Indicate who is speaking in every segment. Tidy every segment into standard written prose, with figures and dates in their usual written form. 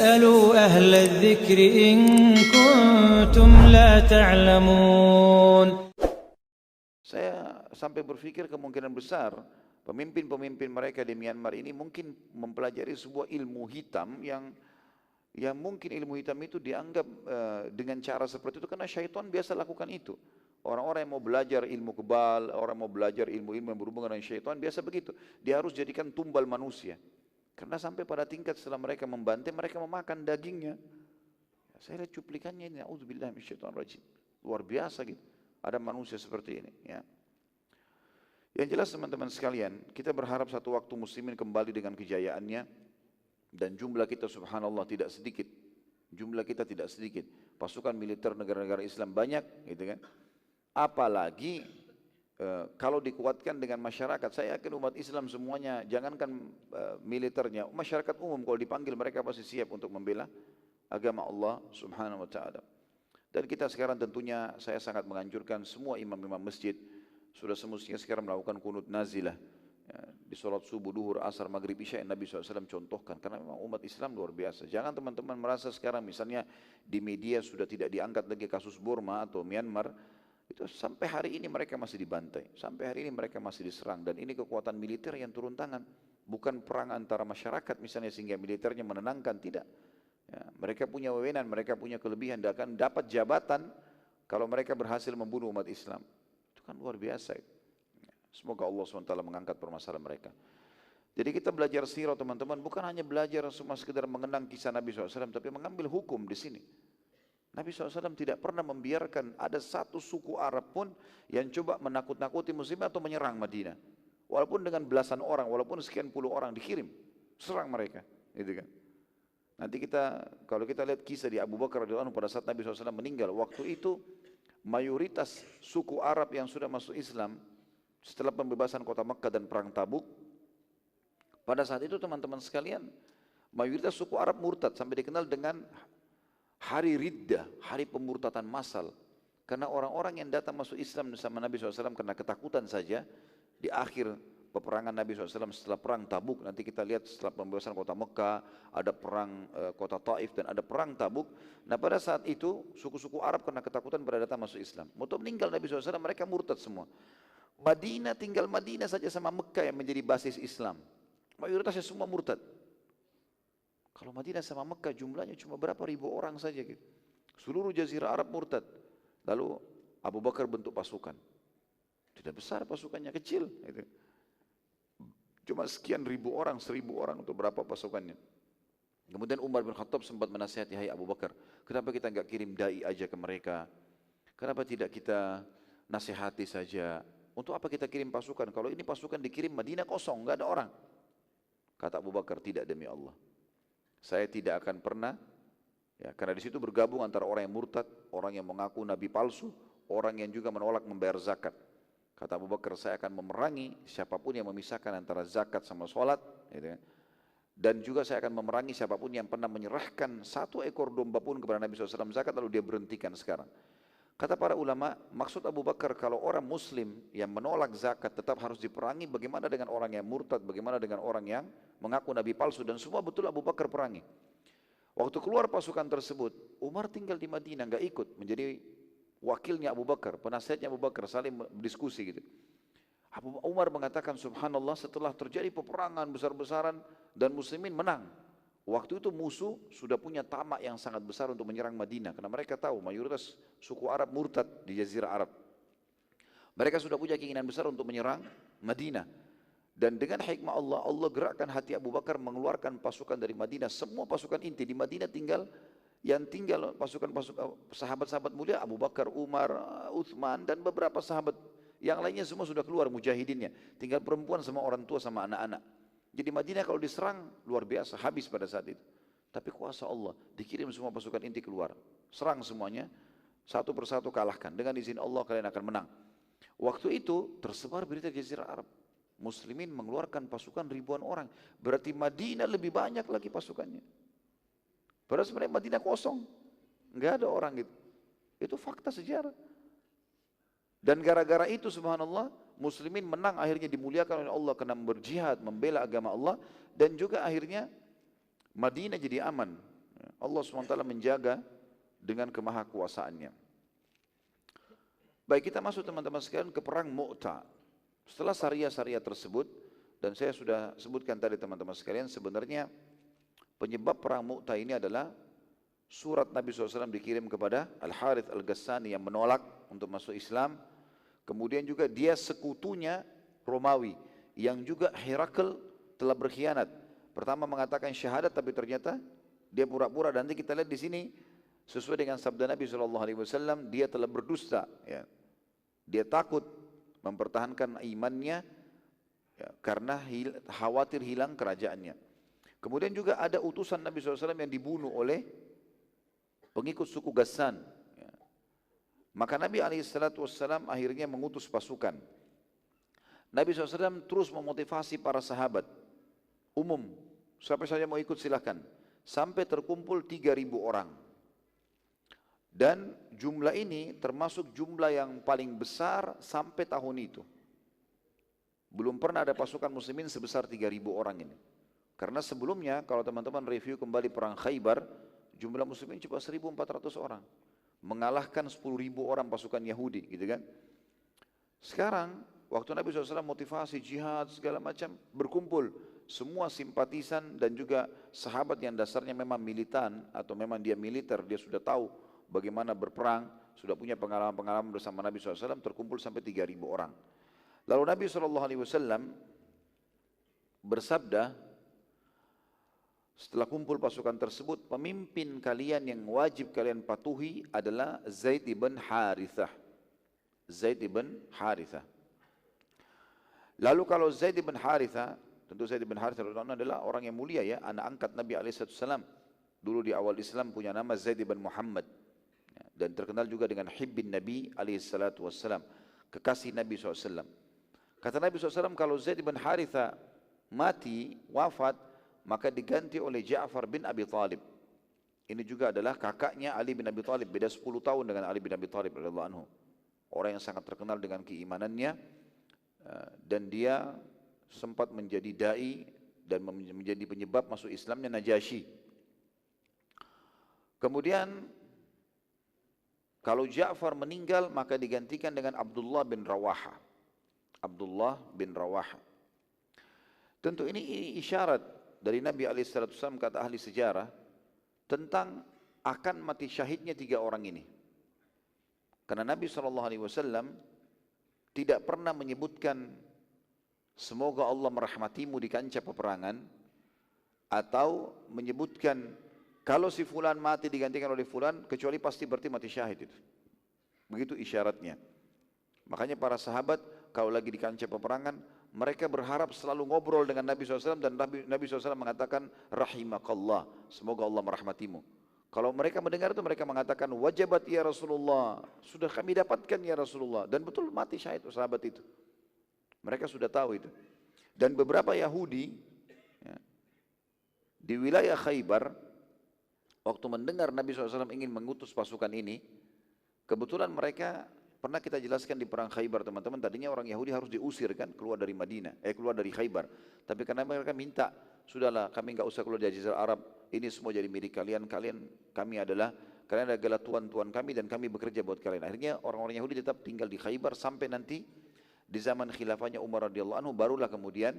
Speaker 1: فاسألوا أهل الذكر إن كنتم لا تعلمون.
Speaker 2: Saya sampai berpikir kemungkinan besar pemimpin-pemimpin mereka di Myanmar ini mungkin mempelajari sebuah ilmu hitam yang mungkin ilmu hitam itu dianggap dengan cara seperti itu karena syaitan biasa lakukan itu. Orang-orang yang mau belajar ilmu kebal, orang mau belajar ilmu-ilmu yang berhubungan dengan syaitan biasa begitu. Dia harus jadikan tumbal manusia. Karena sampai pada tingkat setelah mereka membantai, mereka memakan dagingnya. Saya lihat cuplikannya ini, auzubillahi minasyaitonir rajim. Luar biasa gitu. Ada manusia seperti ini. Ya. Yang jelas teman-teman sekalian, kita berharap satu waktu muslimin kembali dengan kejayaannya. Dan jumlah kita subhanallah tidak sedikit. Jumlah kita tidak sedikit. Pasukan militer negara-negara Islam banyak. Gitu kan. Apalagi kalau dikuatkan dengan masyarakat. Saya yakin umat Islam semuanya, jangankan militernya, masyarakat umum kalau dipanggil mereka pasti siap untuk membela agama Allah subhanahu wa ta'ala. Dan kita sekarang tentunya saya sangat menganjurkan semua imam-imam masjid sudah semestinya sekarang melakukan kunut nazilah ya, di sholat subuh, duhur, asar, maghrib, isya yang Nabi SAW contohkan karena memang umat Islam luar biasa. Jangan teman-teman merasa sekarang misalnya di media sudah tidak diangkat lagi kasus Burma atau Myanmar, itu sampai hari ini mereka masih dibantai, sampai hari ini mereka masih diserang dan ini kekuatan militer yang turun tangan, bukan perang antara masyarakat misalnya sehingga militernya menenangkan, tidak. Ya, mereka punya wewenang, mereka punya kelebihan, dan akan dapat jabatan kalau mereka berhasil membunuh umat Islam. Itu kan luar biasa. Ya, semoga Allah SWT mengangkat permasalahan mereka. Jadi kita belajar sirah teman-teman, bukan hanya belajar cuma sekedar mengenang kisah Nabi SAW, tapi mengambil hukum di sini. Nabi SAW tidak pernah membiarkan ada satu suku Arab pun yang coba menakut-nakuti muslim atau menyerang Madinah. Walaupun dengan belasan orang, walaupun sekian puluh orang dikirim, serang mereka. Gitu kan. Nanti kalau kita lihat kisah di Abu Bakar radhiyallahu anhu pada saat Nabi SAW meninggal, waktu itu mayoritas suku Arab yang sudah masuk Islam setelah pembebasan kota Makkah dan perang Tabuk, pada saat itu teman-teman sekalian, mayoritas suku Arab murtad sampai dikenal dengan hari Riddah, hari pemurtadan massal. Karena orang-orang yang datang masuk Islam bersama Nabi SAW karena ketakutan saja, di akhir peperangan Nabi SAW setelah perang Tabuk, nanti kita lihat setelah pembebasan kota Mekah, ada perang kota Taif dan ada perang Tabuk. Nah pada saat itu suku-suku Arab karena ketakutan pada datang masuk Islam. Waktu meninggal Nabi SAW mereka murtad semua. Madinah, tinggal Madinah saja sama Mekah yang menjadi basis Islam. Mayoritasnya semua murtad. Kalau Madinah sama Mekah jumlahnya cuma berapa ribu orang saja gitu. Seluruh jazirah Arab murtad. Lalu Abu Bakar bentuk pasukan. Tidak besar pasukannya, kecil gitu. Cuma sekian ribu orang, 1000 orang untuk berapa pasukannya. Kemudian Umar bin Khattab sempat menasihati, hai Abu Bakar, kenapa kita enggak kirim dai aja ke mereka? Kenapa tidak kita nasihati saja? Untuk apa kita kirim pasukan? Kalau ini pasukan dikirim Madinah kosong, enggak ada orang. Kata Abu Bakar, tidak demi Allah. Saya tidak akan pernah, ya, karena di situ bergabung antara orang yang murtad, orang yang mengaku nabi palsu, orang yang juga menolak membayar zakat. Kata Abu Bakar, saya akan memerangi siapapun yang memisahkan antara zakat sama sholat. Gitu kan. Dan juga saya akan memerangi siapapun yang pernah menyerahkan satu ekor domba pun kepada Nabi SAW zakat lalu dia berhentikan sekarang. Kata para ulama, maksud Abu Bakar kalau orang muslim yang menolak zakat tetap harus diperangi, bagaimana dengan orang yang murtad, bagaimana dengan orang yang mengaku nabi palsu, dan semua betul Abu Bakar perangi. Waktu keluar pasukan tersebut, Umar tinggal di Madinah, enggak ikut, menjadi wakilnya Abu Bakar, penasihatnya Abu Bakar, saling berdiskusi gitu. Umar mengatakan subhanallah setelah terjadi peperangan besar-besaran dan muslimin menang. Waktu itu musuh sudah punya tamak yang sangat besar untuk menyerang Madinah karena mereka tahu mayoritas suku Arab murtad di jazirah Arab. Mereka sudah punya keinginan besar untuk menyerang Madinah. Dan dengan hikmah Allah, Allah gerakkan hati Abu Bakar mengeluarkan pasukan dari Madinah. Semua pasukan inti di Madinah tinggal pasukan-pasukan sahabat-sahabat mulia Abu Bakar, Umar, Uthman dan beberapa sahabat yang lainnya semua sudah keluar mujahidinnya. Tinggal perempuan sama orang tua sama anak-anak. Jadi Madinah kalau diserang luar biasa, habis pada saat itu. Tapi kuasa Allah, dikirim semua pasukan inti keluar. Serang semuanya, satu persatu kalahkan. Dengan izin Allah kalian akan menang. Waktu itu tersebar berita di jazirah Arab. Muslimin mengeluarkan pasukan ribuan orang. Berarti Madinah lebih banyak lagi pasukannya. Padahal sebenarnya Madinah kosong, nggak ada orang gitu. Itu fakta sejarah. Dan gara-gara itu subhanallah, muslimin menang, akhirnya dimuliakan oleh Allah karena berjihad, membela agama Allah, dan juga akhirnya Madinah jadi aman. Allah SWT menjaga dengan kemahakuasaannya. Baik, kita masuk teman-teman sekalian ke perang Mu'tah. Setelah syariah-syariah tersebut, dan saya sudah sebutkan tadi teman-teman sekalian, sebenarnya penyebab perang Mu'tah ini adalah surat Nabi SAW dikirim kepada Al-Harith Al-Ghassani yang menolak untuk masuk Islam. Kemudian juga dia sekutunya Romawi yang juga Herakl telah berkhianat. Pertama mengatakan syahadat tapi ternyata dia pura-pura, dan nanti kita lihat di sini sesuai dengan sabda Nabi SAW, dia telah berdusta. Ya. Dia takut mempertahankan imannya ya, karena khawatir hilang kerajaannya. Kemudian juga ada utusan Nabi SAW yang dibunuh oleh pengikut suku Ghassan. Ya. Maka Nabi SAW akhirnya mengutus pasukan. Nabi SAW terus memotivasi para sahabat umum, siapa saja mau ikut silahkan, sampai terkumpul 3.000 orang. Dan jumlah ini termasuk jumlah yang paling besar sampai tahun itu. Belum pernah ada pasukan muslimin sebesar 3.000 orang ini. Karena sebelumnya kalau teman-teman review kembali perang Khaybar, jumlah muslimin cuma 1.400 orang. Mengalahkan 10.000 orang pasukan Yahudi gitu kan. Sekarang waktu Nabi SAW motivasi jihad segala macam, berkumpul semua simpatisan dan juga sahabat yang dasarnya memang militan atau memang dia militer, dia sudah tahu bagaimana berperang, sudah punya pengalaman-pengalaman bersama Nabi SAW, terkumpul sampai 3.000 orang. Lalu Nabi SAW bersabda, setelah kumpul pasukan tersebut, pemimpin kalian yang wajib kalian patuhi adalah Zaid ibn Harithah. Zaid ibn Harithah. Lalu kalau Zaid ibn Harithah, tentu Zaid ibn Harithah adalah orang yang mulia ya, anak angkat Nabi SAW. Dulu di awal Islam punya nama Zaid ibn Muhammad. Dan terkenal juga dengan Hibbin Nabi SAW, kekasih Nabi SAW. Kata Nabi SAW, kalau Zaid ibn Harithah mati, wafat, maka diganti oleh Ja'far bin Abi Talib. Ini juga adalah kakaknya Ali bin Abi Talib, beda 10 tahun dengan Ali bin Abi Talib radhiyallahu anhu. Orang yang sangat terkenal dengan keimanannya, dan dia sempat menjadi dai dan menjadi penyebab masuk Islamnya Najasyi. Kemudian kalau Ja'far meninggal maka digantikan dengan Abdullah bin Rawaha. Abdullah bin Rawaha. Tentu ini isyarat dari Nabi SAW, kata ahli sejarah, tentang akan mati syahidnya 3 orang ini. Karena Nabi SAW tidak pernah menyebutkan semoga Allah merahmatimu di kancah peperangan, atau menyebutkan kalau si fulan mati digantikan oleh fulan, kecuali pasti berarti mati syahid itu. Begitu isyaratnya. Makanya para sahabat kalau lagi di kancah peperangan, mereka berharap selalu ngobrol dengan Nabi SAW, dan Nabi SAW mengatakan rahimakallah, semoga Allah merahmatimu. Kalau mereka mendengar itu mereka mengatakan wajabat ya Rasulullah, sudah kami dapatkan ya Rasulullah. Dan betul mati syahid sahabat itu. Mereka sudah tahu itu. Dan beberapa Yahudi ya, di wilayah Khaybar, waktu mendengar Nabi SAW ingin mengutus pasukan ini, kebetulan mereka, pernah kita jelaskan di perang Khaybar teman-teman, tadinya orang Yahudi harus diusir kan, keluar dari keluar dari Khaybar. Tapi karena mereka minta, sudahlah kami enggak usah keluar dari Jazirah Arab, ini semua jadi milik kalian, kalian adalah tuan-tuan kami dan kami bekerja buat kalian. Akhirnya orang-orang Yahudi tetap tinggal di Khaybar sampai nanti di zaman khilafahnya Umar radhiyallahu anhu, barulah kemudian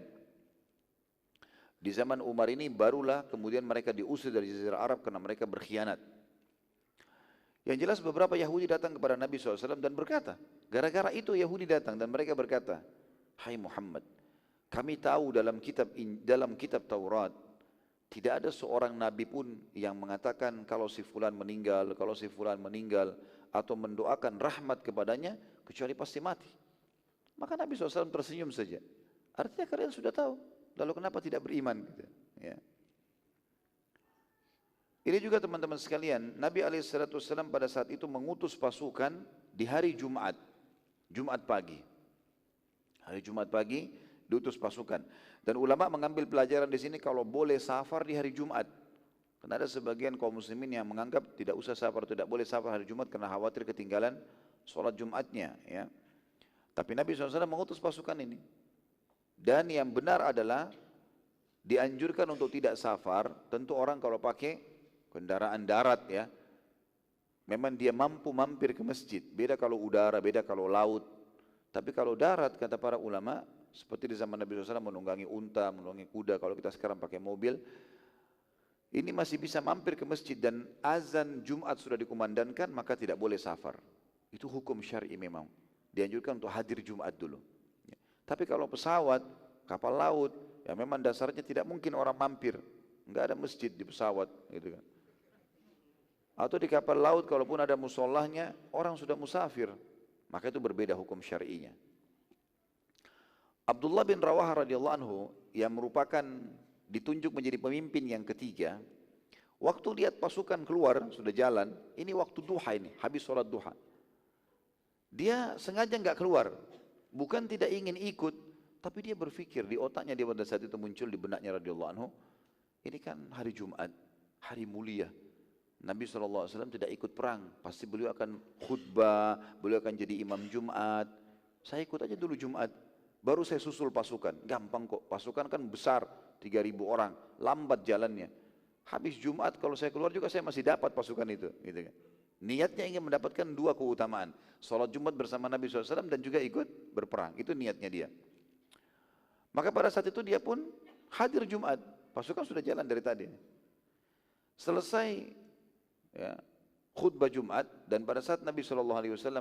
Speaker 2: di zaman Umar ini barulah kemudian mereka diusir dari Jazirah Arab karena mereka berkhianat. Yang jelas beberapa Yahudi datang kepada Nabi SAW dan berkata, gara-gara itu Yahudi datang dan mereka berkata, hai Muhammad, kami tahu dalam kitab Taurat tidak ada seorang nabi pun yang mengatakan kalau si fulan meninggal, atau mendoakan rahmat kepadanya kecuali pasti mati. Maka Nabi SAW tersenyum saja. Artinya kalian sudah tahu, lalu kenapa tidak beriman? Gitu. Ya. Ini juga teman-teman sekalian, Nabi SAW pada saat itu mengutus pasukan di hari Jumat, Jumat pagi. Hari Jumat pagi diutus pasukan. Dan ulama mengambil pelajaran di sini kalau boleh safar di hari Jumat. Karena ada sebagian kaum muslimin yang menganggap tidak usah safar, tidak boleh safar hari Jumat karena khawatir ketinggalan sholat Jumatnya. Ya. Tapi Nabi SAW mengutus pasukan ini. Dan yang benar adalah dianjurkan untuk tidak safar, tentu orang kalau pakai kendaraan darat ya, memang dia mampu mampir ke masjid. Beda kalau udara, beda kalau laut. Tapi kalau darat, kata para ulama, seperti di zaman Nabi SAW menunggangi unta, menunggangi kuda, kalau kita sekarang pakai mobil, ini masih bisa mampir ke masjid dan azan Jumat sudah dikumandangkan, maka tidak boleh safar. Itu hukum syar'i memang. Dianjurkan untuk hadir Jumat dulu. Ya. Tapi kalau pesawat, kapal laut, ya memang dasarnya tidak mungkin orang mampir. Enggak ada masjid di pesawat, gitu kan. Atau di kapal laut, kalaupun ada musolahnya, orang sudah musafir. Maka itu berbeda hukum syar'inya. Abdullah bin Rawaha radhiyallahu anhu yang merupakan ditunjuk menjadi pemimpin yang ketiga, waktu lihat pasukan keluar sudah jalan, ini waktu duha ini, habis sholat duha. Dia sengaja nggak keluar, bukan tidak ingin ikut, tapi dia berpikir di otaknya, dia pada saat itu muncul di benaknya radhiyallahu anhu, ini kan hari Jumat, hari mulia. Nabi SAW tidak ikut perang, pasti beliau akan khutbah, beliau akan jadi imam Jumat. Saya ikut aja dulu Jumat, baru saya susul pasukan. Gampang kok, pasukan kan besar, 3.000 orang, lambat jalannya. Habis Jumat kalau saya keluar juga saya masih dapat pasukan itu. Gitu kan. Niatnya ingin mendapatkan dua keutamaan, sholat Jumat bersama Nabi SAW dan juga ikut berperang. Itu niatnya dia. Maka pada saat itu dia pun hadir Jumat, pasukan sudah jalan dari tadi. Selesai ya, khutbah Jumat, dan pada saat Nabi SAW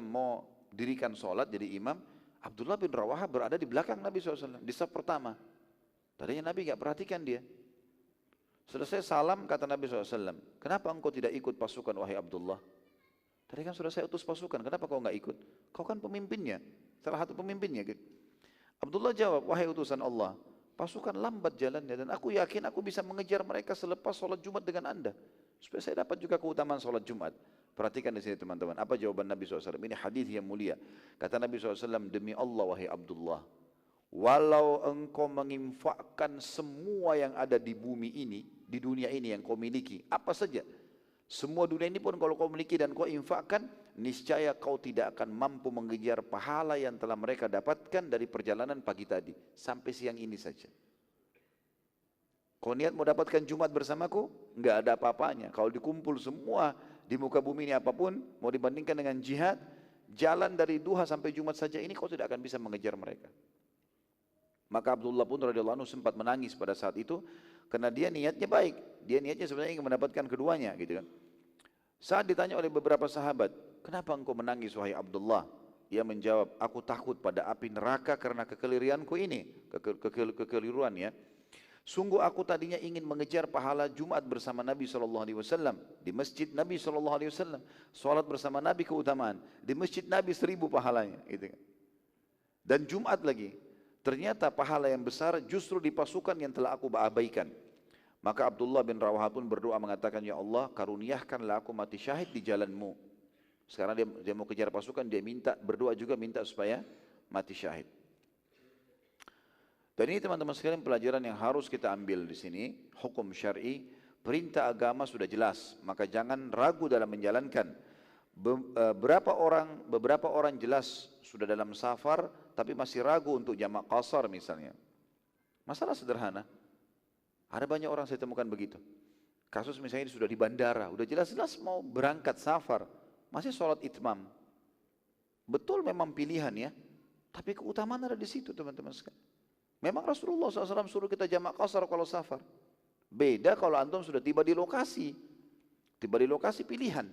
Speaker 2: mau dirikan sholat jadi imam, Abdullah bin Rawaha berada di belakang Nabi SAW, di saf pertama. Tadinya Nabi nggak perhatikan dia. Selesai salam, kata Nabi SAW, kenapa engkau tidak ikut pasukan wahai Abdullah? Tadi kan sudah saya utus pasukan, kenapa kau nggak ikut? Kau kan pemimpinnya, salah satu pemimpinnya. Gitu. Abdullah jawab, wahai utusan Allah, pasukan lambat jalannya dan aku yakin aku bisa mengejar mereka selepas sholat Jumat dengan anda. Supaya saya dapat juga keutamaan sholat Jumat. Perhatikan di sini teman-teman, apa jawaban Nabi SAW? Ini hadis yang mulia. Kata Nabi SAW, demi Allah wahai Abdullah, walau engkau menginfakkan semua yang ada di bumi ini, di dunia ini yang kau miliki, apa saja, semua dunia ini pun kalau kau miliki dan kau infakkan, niscaya kau tidak akan mampu mengejar pahala yang telah mereka dapatkan dari perjalanan pagi tadi sampai siang ini saja. Kau niat mau dapatkan Jumat bersamaku, enggak ada apa-apanya. Kalau dikumpul semua di muka bumi ini apapun, mau dibandingkan dengan jihad, jalan dari duha sampai Jumat saja ini kau tidak akan bisa mengejar mereka. Maka Abdullah pun radhiyallahu anhu sempat menangis pada saat itu, karena dia niatnya baik. Dia niatnya sebenarnya ingin mendapatkan keduanya, gitu kan. Saat ditanya oleh beberapa sahabat, kenapa engkau menangis wahai Abdullah? Ia menjawab, aku takut pada api neraka karena kekeliruanku ini, kekeliruan ya. Sungguh aku tadinya ingin mengejar pahala Jumat bersama Nabi SAW di masjid Nabi SAW, sholat bersama Nabi keutamaan, di masjid Nabi 1000 pahalanya, gitu. Dan Jumat lagi, ternyata pahala yang besar justru di pasukan yang telah aku abaikan. Maka Abdullah bin Rawaha pun berdoa mengatakan, ya Allah karuniakanlah aku mati syahid di jalanmu. Sekarang dia mau kejar pasukan, dia minta berdoa juga minta supaya mati syahid. Dan ini teman-teman sekalian pelajaran yang harus kita ambil di sini, hukum syar'i, perintah agama sudah jelas, maka jangan ragu dalam menjalankan. Beberapa orang jelas sudah dalam safar, tapi masih ragu untuk jamak qasar misalnya. Masalah sederhana, ada banyak orang saya temukan begitu. Kasus misalnya sudah di bandara, udah jelas-jelas mau berangkat safar, masih sholat itmam. Betul memang pilihan ya, tapi keutamaan ada di situ teman-teman sekalian. Memang Rasulullah SAW suruh kita jamak qasar kalau safar. Beda kalau antum sudah tiba di lokasi. Tiba di lokasi pilihan.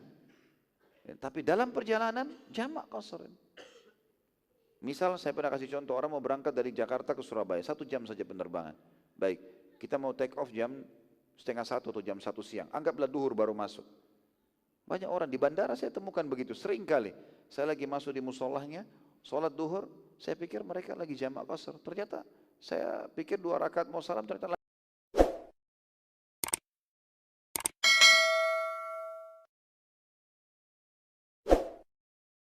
Speaker 2: Ya, tapi dalam perjalanan jamak qasar. Misal saya pernah kasih contoh, orang mau berangkat dari Jakarta ke Surabaya, 1 jam saja penerbangan. Baik, kita mau take off jam 12:30 atau jam 1 siang. Anggaplah duhur baru masuk. Banyak orang di bandara saya temukan begitu, sering kali. Saya lagi masuk di musolahnya, sholat duhur, saya pikir mereka lagi jamak qasar. Ternyata saya pikir 2 rakaat mau salam, ternyata